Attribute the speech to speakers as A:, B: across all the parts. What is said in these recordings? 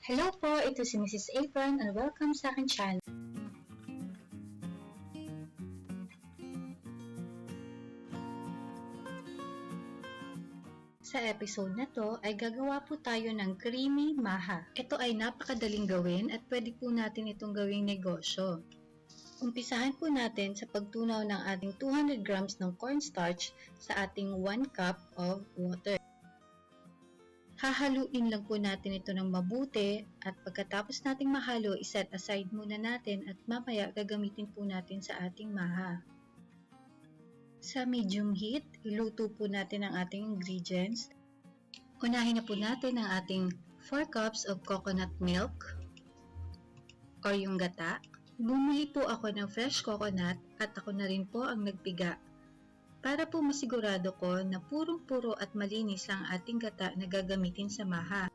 A: Hello po, ito si Mrs. Apron and welcome sa aking channel. Sa episode na to ay gagawa po tayo ng creamy maha. Ito ay napakadaling gawin at pwede po natin itong gawing negosyo. Umpisahan po natin sa pagtunaw ng ating 200 grams ng cornstarch sa ating 1 cup of water. Hahaluin lang po natin ito ng mabuti at pagkatapos nating mahalo, iset aside muna natin at mamaya gagamitin po natin sa ating maha. Sa medium heat, iluto po natin ang ating ingredients. Unahin na po natin ang ating 4 cups of coconut milk or yung gata. Bumili po ako ng fresh coconut at ako na rin po ang nagpiga. Para po masigurado ko na purong-puro at malinis ang ating gata na gagamitin sa maha.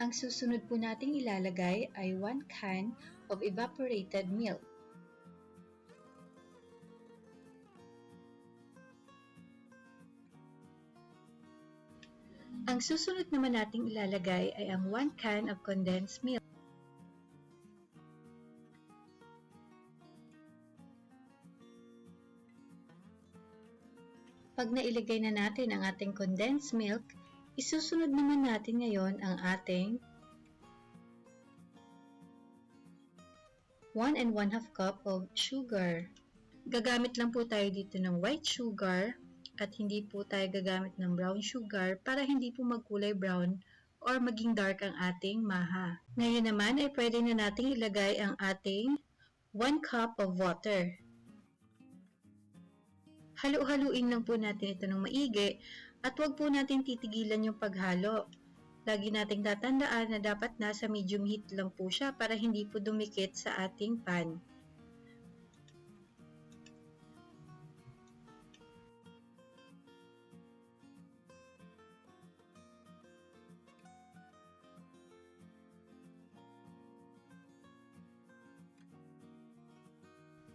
A: Ang susunod po nating ilalagay ay 1 can of evaporated milk. Ang susunod naman nating ilalagay ay ang 1 can of condensed milk. Pag nailagay na natin ang ating condensed milk, isusunod naman natin ngayon ang ating 1 1/2 cup of sugar. Gagamit lang po tayo dito ng white sugar at hindi po tayo gagamit ng brown sugar para hindi po magkulay brown or maging dark ang ating maha. Ngayon naman ay pwede na nating ilagay ang ating 1 cup of water. Halu-haluin lang po natin ito ng maigi at huwag po natin titigilan yung paghalo. Lagi nating tatandaan na dapat nasa medium heat lang po siya para hindi po dumikit sa ating pan.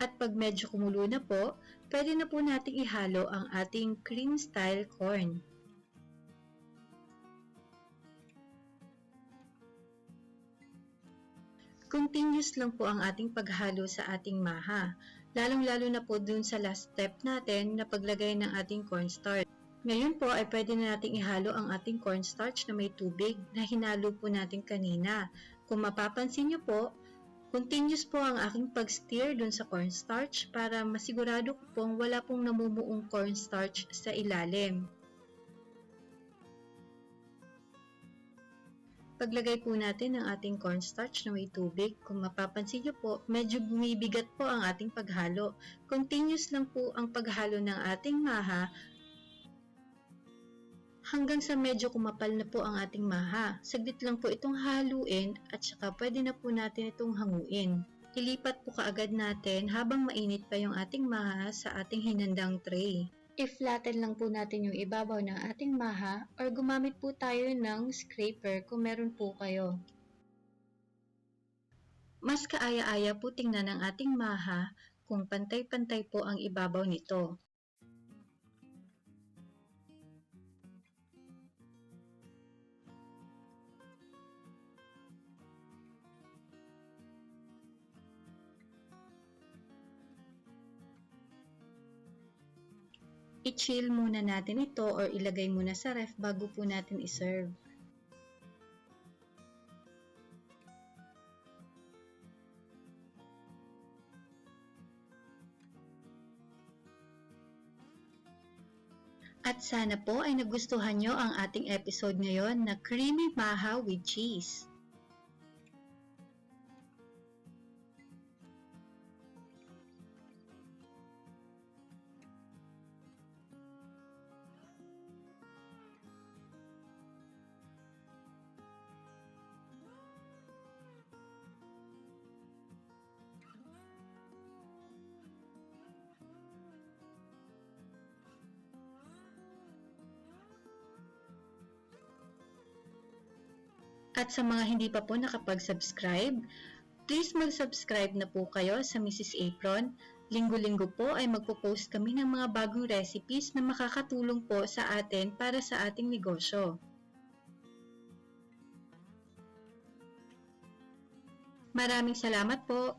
A: At pag medyo kumulo na po, pwede na po nating ihalo ang ating cream style corn. Continuous lang po ang ating paghalo sa ating maha, lalong-lalo na po dun sa last step natin na paglagay ng ating cornstarch. Ngayon po ay pwede na nating ihalo ang ating cornstarch na may tubig na hinalo po natin kanina. Kung mapapansin nyo po, continuous po ang aking pag-stir dun sa cornstarch para masigurado ko pong wala pong namumuong cornstarch sa ilalim. Paglagay po natin ng ating cornstarch na may tubig, kung mapapansin nyo po, medyo bumibigat po ang ating paghalo. Continuous lang po ang paghalo ng ating maha hanggang sa medyo kumapal na po ang ating maha. Saglit lang po itong haluin at saka pwede na po natin itong hanguin. Ilipat po kaagad natin habang mainit pa yung ating maha sa ating hinandang tray. I-flatten lang po natin yung ibabaw ng ating maha or gumamit po tayo ng scraper kung meron po kayo. Mas kaaya-aya po tingnan ang ating maha kung pantay-pantay po ang ibabaw nito. I-chill muna natin ito or ilagay muna sa ref bago po natin iserve. At sana po ay nagustuhan nyo ang ating episode ngayon na creamy maha with cheese. At sa mga hindi pa po nakapag-subscribe, please mag-subscribe na po kayo sa Mrs. Apron. Linggo-linggo po ay magpo-post kami ng mga bagong recipes na makakatulong po sa atin para sa ating negosyo. Maraming salamat po.